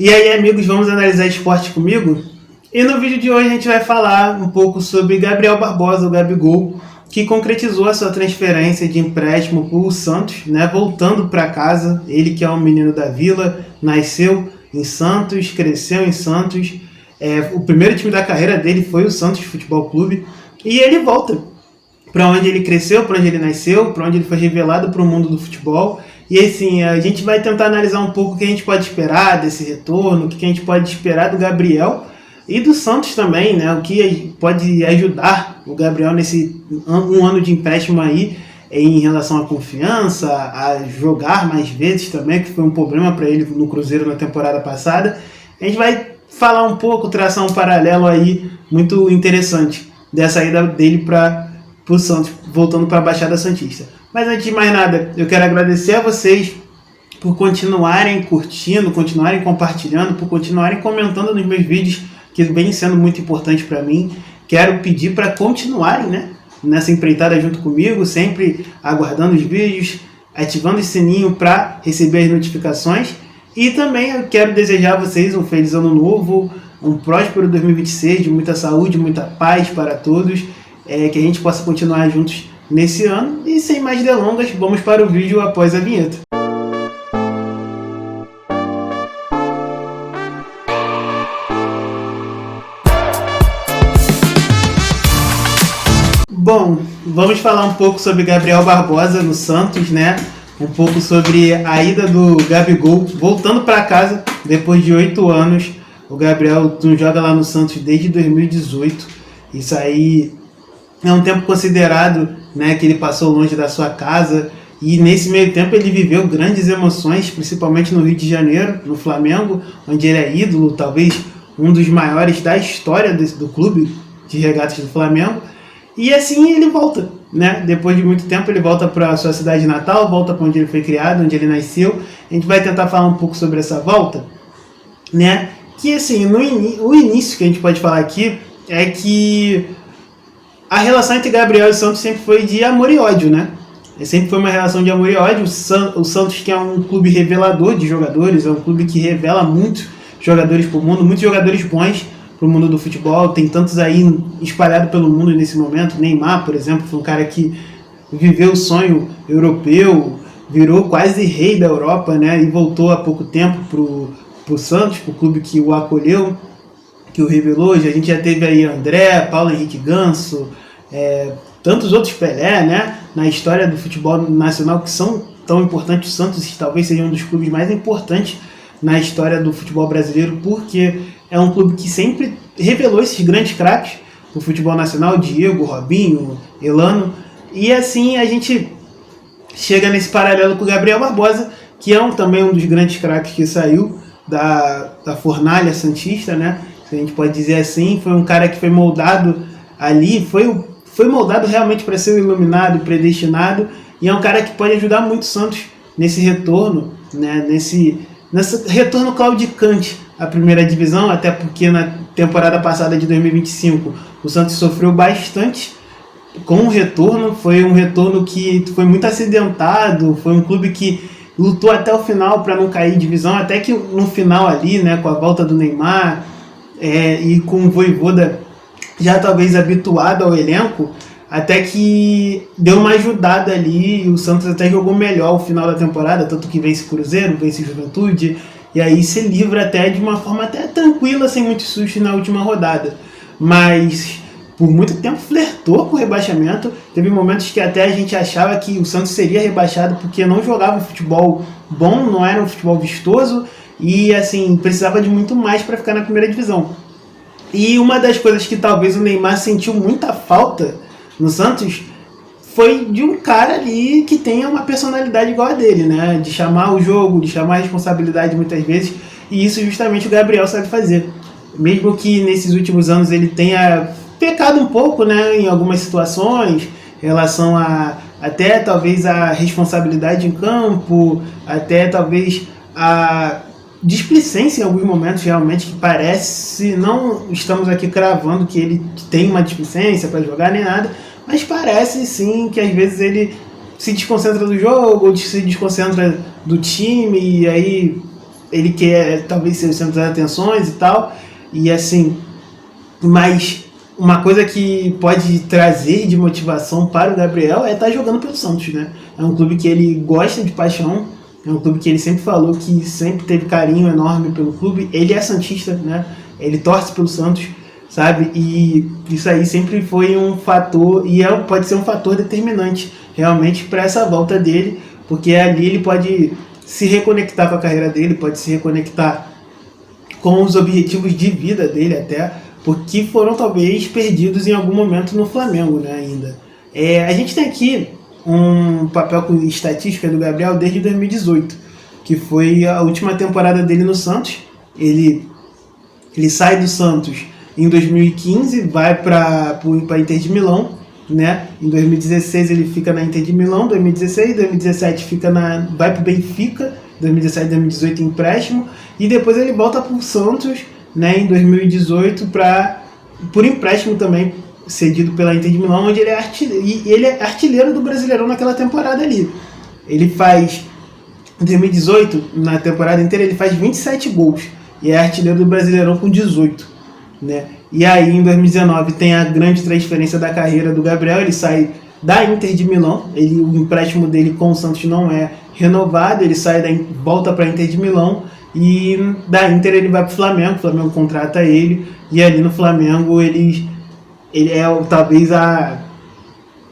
E aí, amigos, vamos analisar esporte comigo? E no vídeo de hoje a gente vai falar um pouco sobre Gabriel Barbosa, o Gabigol, que concretizou a sua transferência de empréstimo para o Santos, né, voltando para casa. Ele que é um menino da Vila, nasceu em Santos, cresceu em Santos. O primeiro time da carreira dele foi o Santos Futebol Clube. E ele volta para onde ele cresceu, para onde ele nasceu, para onde ele foi revelado para o mundo do futebol. E assim, a gente vai tentar analisar um pouco o que a gente pode esperar desse retorno, o que a gente pode esperar do Gabriel e do Santos também, né? O que pode ajudar o Gabriel nesse um ano de empréstimo aí em relação à confiança, a jogar mais vezes também, que foi um problema para ele no Cruzeiro na temporada passada. A gente vai falar um pouco, traçar um paralelo aí muito interessante dessa ida dele para o Santos, voltando para a Baixada Santista. Mas antes de mais nada, eu quero agradecer a vocês por continuarem curtindo, continuarem compartilhando, por continuarem comentando nos meus vídeos, que vem sendo muito importante para mim. Quero pedir para continuarem, né, nessa empreitada junto comigo, sempre aguardando os vídeos, ativando esse sininho para receber as notificações. E também eu quero desejar a vocês um feliz ano novo, um próspero 2026, de muita saúde, muita paz para todos, que a gente possa continuar juntos nesse ano. E sem mais delongas, vamos para o vídeo após a vinheta. Bom, vamos falar um pouco sobre Gabriel Barbosa no Santos, né? Um pouco sobre a ida do Gabigol voltando para casa depois de 8 anos. O Gabriel não joga lá no Santos desde 2018. Isso aí é um tempo considerado, né, que ele passou longe da sua casa, e nesse meio tempo ele viveu grandes emoções, principalmente no Rio de Janeiro, no Flamengo, onde ele é ídolo, talvez um dos maiores da história do clube de regatas do Flamengo. E assim ele volta, né? Depois de muito tempo ele volta para a sua cidade natal, volta para onde ele foi criado, onde ele nasceu. A gente vai tentar falar um pouco sobre essa volta, né? Que assim, o início que a gente pode falar aqui é que a relação entre Gabriel e Santos sempre foi de amor e ódio, né? Sempre foi uma relação de amor e ódio. O Santos, que é um clube revelador de jogadores, é um clube que revela muitos jogadores para o mundo, muitos jogadores bons para o mundo do futebol. Tem tantos aí espalhados pelo mundo nesse momento. Neymar, por exemplo, foi um cara que viveu o sonho europeu, virou quase rei da Europa, né? E voltou há pouco tempo para o Santos, para o clube que o acolheu, que o revelou. A gente já teve aí André, Paulo Henrique Ganso, tantos outros Pelé, né, na história do futebol nacional, que são tão importantes. O Santos talvez seja um dos clubes mais importantes na história do futebol brasileiro, porque é um clube que sempre revelou esses grandes craques do futebol nacional, Diego, Robinho, Elano. E assim a gente chega nesse paralelo com o Gabriel Barbosa, que é também um dos grandes craques que saiu da fornalha santista, né? A gente pode dizer assim. Foi um cara que foi moldado ali, foi moldado realmente para ser o iluminado, predestinado, e é um cara que pode ajudar muito o Santos nesse retorno, né? Nesse retorno claudicante à primeira divisão, até porque na temporada passada de 2025 o Santos sofreu bastante com o retorno. Foi um retorno que foi muito acidentado, foi um clube que lutou até o final para não cair divisão, até que no final ali, né, com a volta do Neymar, e com o Vojvoda já talvez habituado ao elenco, até que deu uma ajudada ali, e o Santos até jogou melhor o final da temporada, tanto que vence Cruzeiro, vence Juventude, e aí se livra até de uma forma até tranquila, sem muito susto na última rodada. Mas por muito tempo flertou com o rebaixamento. Teve momentos que até a gente achava que o Santos seria rebaixado porque não jogava um futebol bom, não era um futebol vistoso, e assim, precisava de muito mais para ficar na primeira divisão. E uma das coisas que talvez o Neymar sentiu muita falta no Santos foi de um cara ali que tenha uma personalidade igual a dele, né? De chamar o jogo, de chamar a responsabilidade muitas vezes, e isso justamente o Gabriel sabe fazer. Mesmo que nesses últimos anos ele tenha pecado um pouco, né, em algumas situações, em relação até talvez a responsabilidade em campo, até talvez a displicência em alguns momentos, realmente, que parece, não estamos aqui cravando que ele tem uma displicência para jogar nem nada, mas parece sim que às vezes ele se desconcentra do jogo, ou se desconcentra do time, e aí ele quer talvez ser o centro das atenções e tal, e assim, mas uma coisa que pode trazer de motivação para o Gabriel é estar jogando pelo Santos, né? É um clube que ele gosta de paixão, é um clube que ele sempre falou que sempre teve carinho enorme pelo clube. Ele é santista, né? Ele torce pelo Santos, sabe? E isso aí sempre foi um fator, e pode ser um fator determinante realmente para essa volta dele, porque ali ele pode se reconectar com a carreira dele, pode se reconectar com os objetivos de vida dele até, porque foram talvez perdidos em algum momento no Flamengo, né, ainda. A gente tem aqui um papel com estatística do Gabriel desde 2018, que foi a última temporada dele no Santos. Ele sai do Santos em 2015, vai para Inter de Milão, né? Em 2016 ele fica na Inter de Milão, 2017 vai para o Benfica, 2017 2018 empréstimo, e depois ele volta para o Santos, né, em 2018 por empréstimo também, cedido pela Inter de Milão, onde ele é artilheiro do Brasileirão naquela temporada ali. Ele faz, em 2018, na temporada inteira, ele faz 27 gols e é artilheiro do Brasileirão com 18, né? E aí em 2019 tem a grande transferência da carreira do Gabriel, ele sai da Inter de Milão, o empréstimo dele com o Santos não é renovado, ele volta para a Inter de Milão, e da Inter ele vai para o Flamengo contrata ele, e ali no Flamengo ele é talvez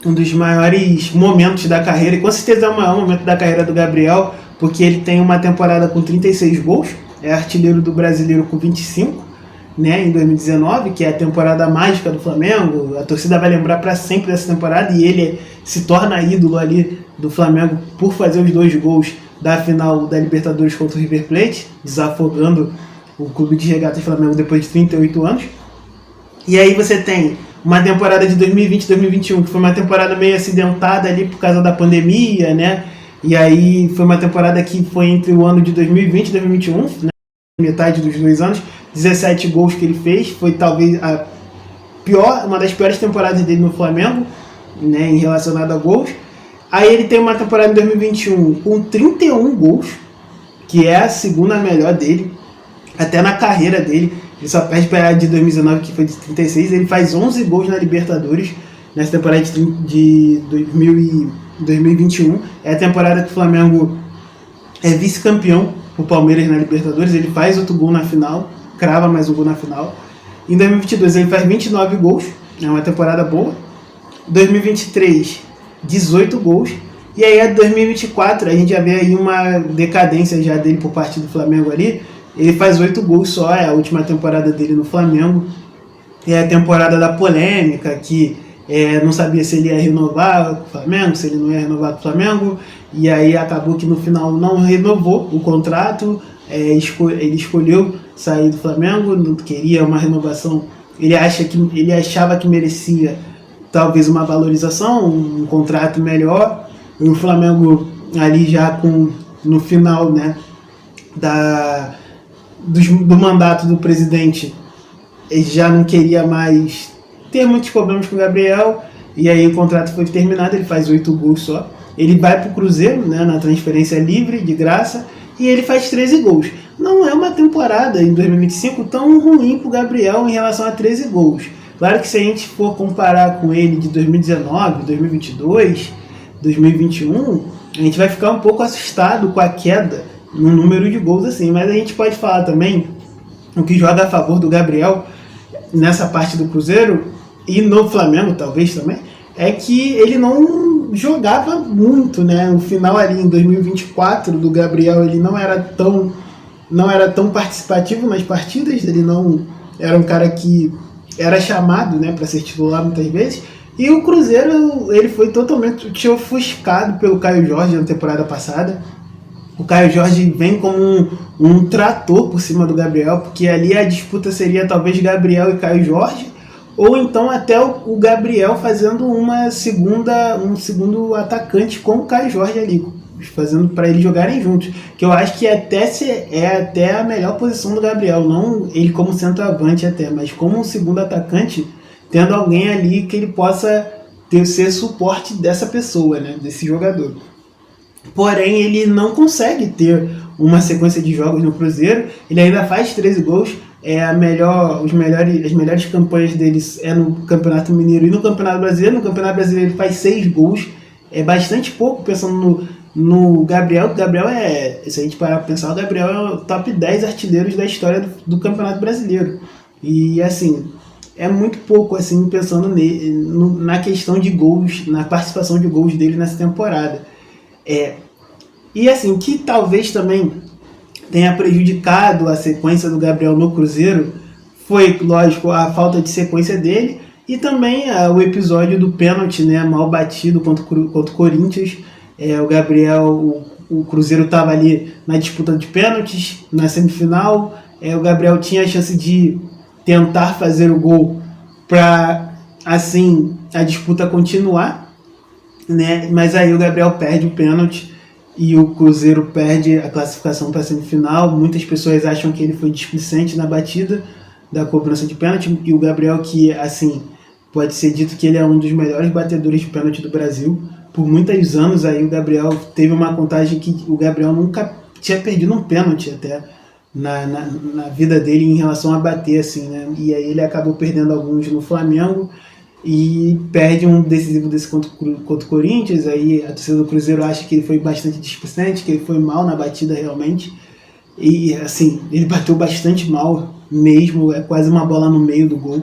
um dos maiores momentos da carreira, e com certeza é o maior momento da carreira do Gabriel, porque ele tem uma temporada com 36 gols, é artilheiro do Brasileiro com 25, né, em 2019, que é a temporada mágica do Flamengo. A torcida vai lembrar para sempre dessa temporada, e ele se torna ídolo ali do Flamengo por fazer os 2 gols da final da Libertadores contra o River Plate, desafogando o clube de regatas Flamengo depois de 38 anos. E aí você tem uma temporada de 2020-2021, que foi uma temporada meio acidentada ali por causa da pandemia, né? E aí foi uma temporada que foi entre o ano de 2020 e 2021, né? Metade dos 2 anos, 17 gols que ele fez, foi talvez uma das piores temporadas dele no Flamengo, né, em relacionado a gols. Aí ele tem uma temporada em 2021 com 31 gols, que é a segunda melhor dele, até na carreira dele. Ele só perde para a de 2019, que foi de 36. Ele faz 11 gols na Libertadores nessa temporada de 2021. É a temporada que o Flamengo é vice-campeão o Palmeiras na Libertadores. Ele faz outro gol na final, crava mais um gol na final. Em 2022 ele faz 29 gols, é uma temporada boa. 2023, 18 gols. E aí a 2024 a gente já vê aí uma decadência já dele por parte do Flamengo ali. Ele faz 8 gols só, é a última temporada dele no Flamengo. É a temporada da polêmica, que não sabia se ele ia renovar com o Flamengo, se ele não ia renovar com o Flamengo. E aí acabou que no final não renovou o contrato. Ele escolheu sair do Flamengo, não queria uma renovação. Ele achava que merecia talvez uma valorização, um contrato melhor. E o Flamengo ali já no final, né, do mandato do presidente, ele já não queria mais ter muitos problemas com o Gabriel, e aí o contrato foi terminado. Ele faz 8 gols só. Ele vai para o Cruzeiro, né, na transferência livre, de graça, e ele faz 13 gols. Não é uma temporada em 2025 tão ruim para o Gabriel em relação a 13 gols. Claro que se a gente for comparar com ele de 2019, 2022, 2021, a gente vai ficar um pouco assustado com a queda no número de gols assim, mas a gente pode falar também o que joga a favor do Gabriel nessa parte do Cruzeiro e no Flamengo talvez também, é que ele não jogava muito, né? O final ali em 2024 do Gabriel, ele não era tão participativo nas partidas, ele não era um cara que era chamado, né, para ser titular muitas vezes. E o Cruzeiro, ele foi totalmente ofuscado pelo Caio Jorge na temporada passada. O Caio Jorge vem como um trator por cima do Gabriel, porque ali a disputa seria talvez Gabriel e Caio Jorge, ou então até o Gabriel fazendo um segundo atacante com o Caio Jorge ali, fazendo para eles jogarem juntos, que eu acho que é até a melhor posição do Gabriel, não ele como centroavante até, mas como um segundo atacante, tendo alguém ali que ele possa ser suporte dessa pessoa, né, desse jogador. porém ele não consegue ter uma sequência de jogos no Cruzeiro. Ele ainda faz 13 gols, as melhores campanhas deles é no Campeonato Mineiro e no Campeonato Brasileiro. No Campeonato Brasileiro ele faz 6 gols, é bastante pouco pensando no Gabriel. O Gabriel se a gente parar para pensar, o Gabriel é o top 10 artilheiros da história do Campeonato Brasileiro. E assim, é muito pouco assim pensando na questão de gols, na participação de gols dele nessa temporada. E assim, que talvez também tenha prejudicado a sequência do Gabriel no Cruzeiro foi, lógico, a falta de sequência dele e também o episódio do pênalti, né, mal batido contra o Corinthians. O Gabriel, o Cruzeiro estava ali na disputa de pênaltis, na semifinal. O Gabriel tinha a chance de tentar fazer o gol para, assim, a disputa continuar, né? Mas aí o Gabriel perde o pênalti e o Cruzeiro perde a classificação para a semifinal. Muitas pessoas acham que ele foi displicente na batida da cobrança de pênalti, e o Gabriel, que assim, pode ser dito que ele é um dos melhores batedores de pênalti do Brasil. Por muitos anos aí o Gabriel teve uma contagem que o Gabriel nunca tinha perdido um pênalti até na vida dele em relação a bater, assim, né? E aí ele acabou perdendo alguns no Flamengo e perde um decisivo desse contra o Corinthians. Aí a torcida do Cruzeiro acha que ele foi bastante displicente, que ele foi mal na batida realmente. E assim, ele bateu bastante mal mesmo, é quase uma bola no meio do gol.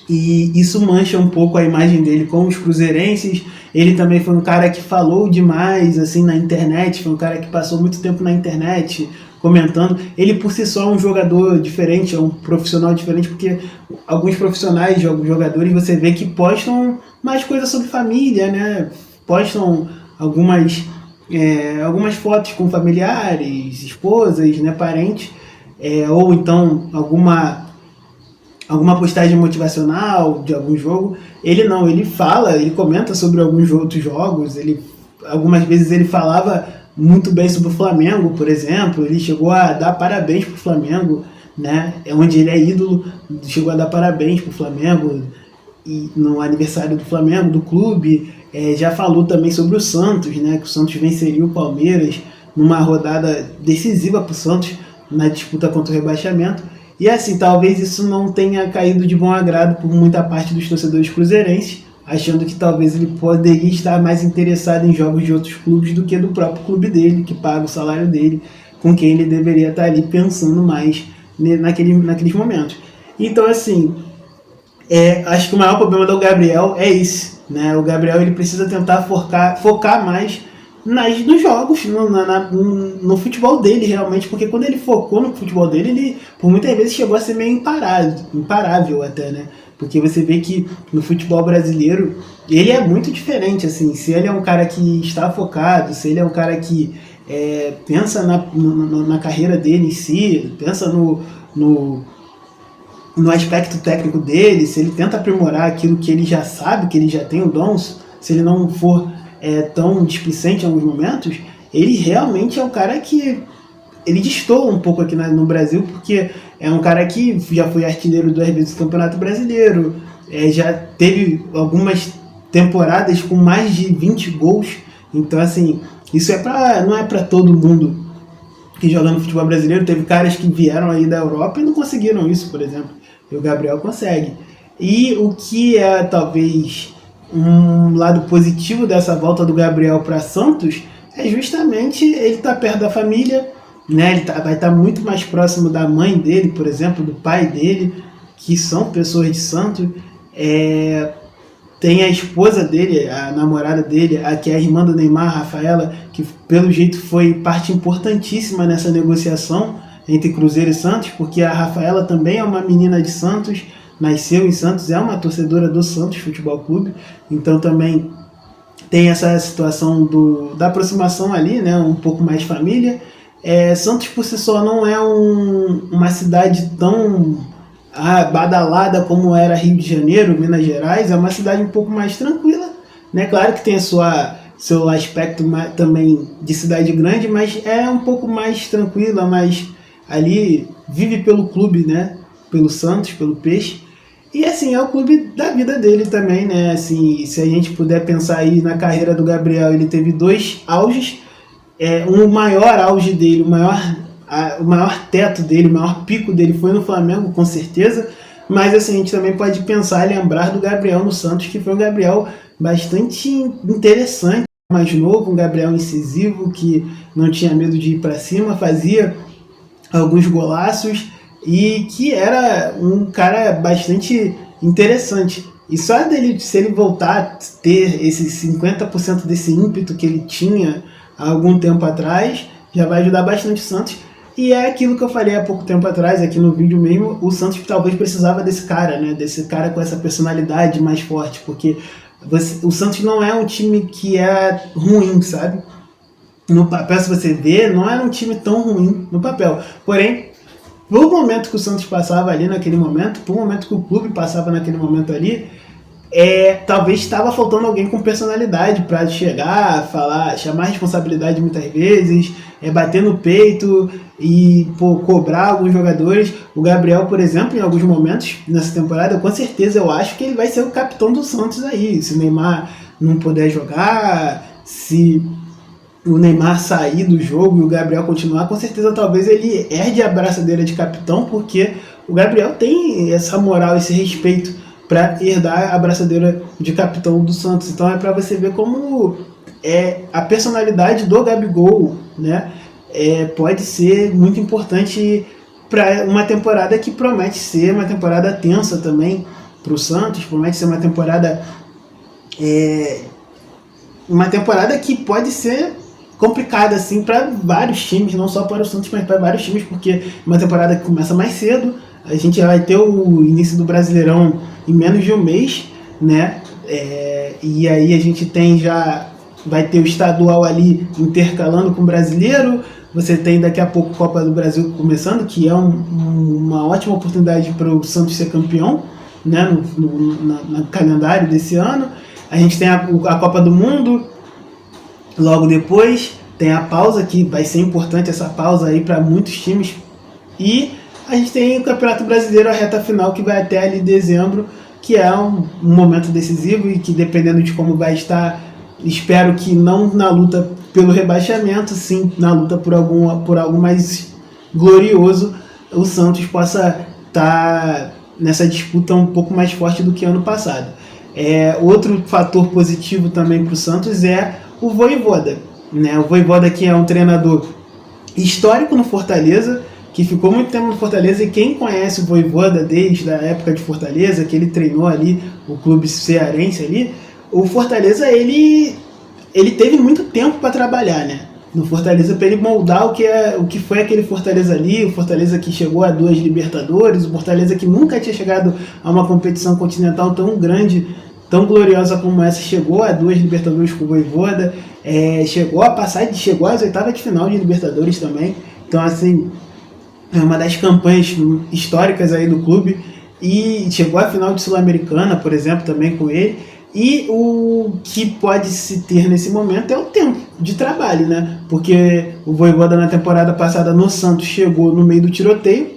E isso mancha um pouco a imagem dele com os cruzeirenses. Ele também foi um cara que falou demais assim na internet, foi um cara que passou muito tempo na internet comentando. Ele por si só é um jogador diferente, é um profissional diferente, porque alguns profissionais, jogadores, você vê que postam mais coisas sobre família, né? Postam algumas fotos com familiares, esposas, né, parentes, ou então alguma postagem motivacional de algum jogo. Ele não, ele fala, ele comenta sobre alguns outros jogos. Algumas vezes ele falava muito bem sobre o Flamengo, por exemplo. Ele chegou a dar parabéns pro Flamengo, né? Onde ele é ídolo, chegou a dar parabéns pro Flamengo e no aniversário do Flamengo, do clube. Já falou também sobre o Santos, né? Que o Santos venceria o Palmeiras numa rodada decisiva pro Santos na disputa contra o rebaixamento. E assim, talvez isso não tenha caído de bom agrado por muita parte dos torcedores cruzeirenses, achando que talvez ele poderia estar mais interessado em jogos de outros clubes do que do próprio clube dele, que paga o salário dele, com quem ele deveria estar ali pensando mais naqueles momentos. Então, assim, acho que o maior problema do Gabriel é esse, né? O Gabriel ele precisa tentar focar mais nos jogos, no futebol dele realmente, porque quando ele focou no futebol dele, ele por muitas vezes chegou a ser meio imparável até, né? Porque você vê que no futebol brasileiro ele é muito diferente, assim, se ele é um cara que está focado, se ele é um cara que pensa na carreira dele em si, pensa no aspecto técnico dele, se ele tenta aprimorar aquilo que ele já sabe, que ele já tem o dom, se ele não for tão displicente em alguns momentos, ele realmente é um cara que ele destoa um pouco aqui no Brasil, porque é um cara que já foi artilheiro 2 vezes do Campeonato Brasileiro, já teve algumas temporadas com mais de 20 gols. Então, assim, isso não é para todo mundo que joga no futebol brasileiro. Teve caras que vieram aí da Europa e não conseguiram isso, por exemplo. E o Gabriel consegue. E o que é talvez um lado positivo dessa volta do Gabriel para Santos é justamente ele estar perto da família, né? Ele vai estar muito mais próximo da mãe dele, por exemplo, do pai dele, que são pessoas de Santos. Tem a esposa dele, a namorada dele, que é a irmã do Neymar, a Rafaela, que pelo jeito foi parte importantíssima nessa negociação entre Cruzeiro e Santos, porque a Rafaela também é uma menina de Santos, nasceu em Santos, é uma torcedora do Santos Futebol Clube, então também tem essa situação da aproximação ali, né, um pouco mais família. Santos por si só não é uma cidade tão badalada como era Rio de Janeiro, Minas Gerais. É uma cidade um pouco mais tranquila, né? Claro que tem seu aspecto também de cidade grande, mas é um pouco mais tranquila, mas ali vive pelo clube, né? Pelo Santos, pelo Peixe. E assim, é o clube da vida dele também, né? Assim, se a gente puder pensar aí na carreira do Gabriel, ele teve 2 auges. O maior auge dele, o maior teto dele, o maior pico dele foi no Flamengo, com certeza. Mas assim, a gente também pode pensar e lembrar do Gabriel no Santos, que foi um Gabriel bastante interessante, mais novo, um Gabriel incisivo, que não tinha medo de ir para cima, fazia alguns golaços e que era um cara bastante interessante. E só dele, se ele voltar a ter esse 50% desse ímpeto que ele tinha há algum tempo atrás, já vai ajudar bastante o Santos. E é aquilo que eu falei há pouco tempo atrás, aqui no vídeo mesmo, o Santos talvez precisava desse cara, né? Desse cara com essa personalidade mais forte, porque o Santos não é um time que é ruim, sabe? No papel, se você ver, não era um time tão ruim no papel. Porém, por momento que o Santos passava ali naquele momento, por momento que o clube passava naquele momento ali, talvez estava faltando alguém com personalidade para chegar, falar, chamar responsabilidade muitas vezes, bater no peito e cobrar alguns jogadores. O Gabriel, por exemplo, em alguns momentos nessa temporada, com certeza eu acho que ele vai ser o capitão do Santos aí. Se o Neymar não puder jogar, se o Neymar sair do jogo e o Gabriel continuar, com certeza talvez ele herde a braçadeira de capitão, porque o Gabriel tem essa moral, esse respeito para herdar a braçadeira de capitão do Santos. Então é para você ver como a personalidade do Gabigol, né, pode ser muito importante para uma temporada que promete ser uma temporada tensa também para o Santos, promete ser uma temporada que pode ser complicada assim para vários times, não só para o Santos, mas para vários times, porque é uma temporada que começa mais cedo. A gente já vai ter o início do Brasileirão em menos de um mês, né? E aí a gente vai ter o estadual ali intercalando com o brasileiro. Você tem daqui a pouco a Copa do Brasil começando, que é uma ótima oportunidade para o Santos ser campeão, né? No calendário desse ano. A gente tem a Copa do Mundo logo depois, tem a pausa, que vai ser importante essa pausa aí para muitos times. E a gente tem o Campeonato Brasileiro, a reta final, que vai até ali dezembro, que é um momento decisivo e que, dependendo de como vai estar, espero que não na luta pelo rebaixamento, sim na luta por algo mais glorioso, o Santos possa estar nessa disputa um pouco mais forte do que ano passado. Outro fator positivo também para o Santos é o Vojvoda, né? O Vojvoda, que é um treinador histórico no Fortaleza, que ficou muito tempo no Fortaleza, e quem conhece o Vojvoda desde a época de Fortaleza, que ele treinou ali o clube cearense ali, o Fortaleza ele teve muito tempo para trabalhar, né? No Fortaleza, para ele moldar o que foi aquele Fortaleza ali, o Fortaleza que chegou a 2 Libertadores, o Fortaleza que nunca tinha chegado a uma competição continental tão grande, tão gloriosa como essa, chegou a 2 Libertadores com o Vojvoda, chegou às oitavas de final de Libertadores também. Então, assim, é uma das campanhas históricas aí do clube, e chegou à final de Sul-Americana, por exemplo, também com ele. E o que pode se ter nesse momento é o tempo de trabalho, né? Porque o Vojvoda na temporada passada no Santos chegou no meio do tiroteio,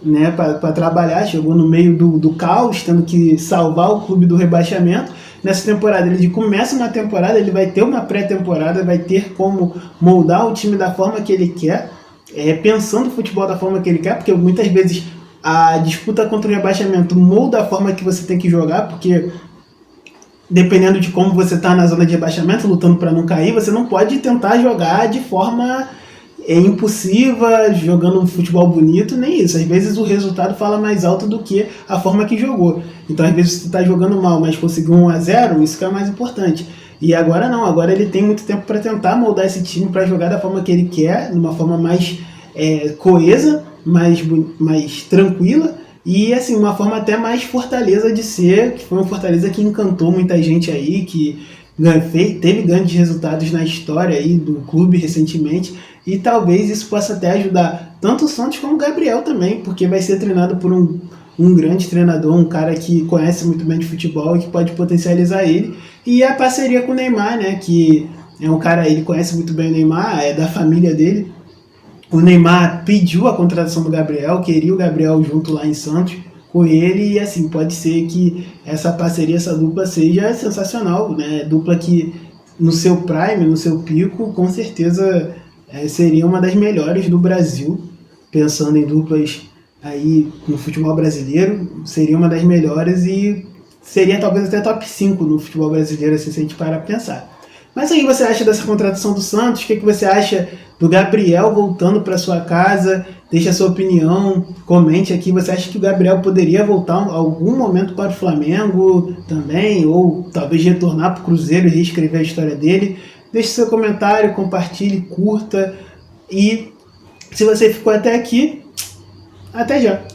né, para trabalhar, chegou no meio do caos, tendo que salvar o clube do rebaixamento. Nessa temporada, ele começa uma temporada, ele vai ter uma pré-temporada, vai ter como moldar o time da forma que ele quer, pensando o futebol da forma que ele quer, porque muitas vezes a disputa contra o rebaixamento molda a forma que você tem que jogar, porque dependendo de como você está na zona de rebaixamento, lutando para não cair, você não pode tentar jogar de forma impulsiva, jogando um futebol bonito, nem isso. Às vezes o resultado fala mais alto do que a forma que jogou. Então, às vezes você está jogando mal, mas conseguiu 1-0, isso que é mais importante. E agora não, agora ele tem muito tempo para tentar moldar esse time para jogar da forma que ele quer, de uma forma mais coesa, mais tranquila, e assim, uma forma até mais Fortaleza de ser, que foi uma Fortaleza que encantou muita gente aí, que teve grandes resultados na história aí do clube recentemente, e talvez isso possa até ajudar tanto o Santos como o Gabriel também, porque vai ser treinado por um grande treinador, um cara que conhece muito bem de futebol e que pode potencializar ele. E a parceria com o Neymar, né, que é um cara, ele conhece muito bem o Neymar, é da família dele. O Neymar pediu a contratação do Gabriel, queria o Gabriel junto lá em Santos, com ele, e assim, pode ser que essa parceria, essa dupla seja sensacional, né? Dupla que no seu prime, no seu pico, com certeza seria uma das melhores do Brasil, pensando em duplas aí no futebol brasileiro, seria uma das melhores e seria talvez até top 5 no futebol brasileiro, assim, se a gente parar para pensar. Mas aí, você acha dessa contratação do Santos? O que você acha do Gabriel voltando para sua casa? Deixa a sua opinião, comente aqui. Você acha que o Gabriel poderia voltar em algum momento para o Flamengo também? Ou talvez retornar para o Cruzeiro e reescrever a história dele? Deixe seu comentário, compartilhe, curta. E se você ficou até aqui, até já!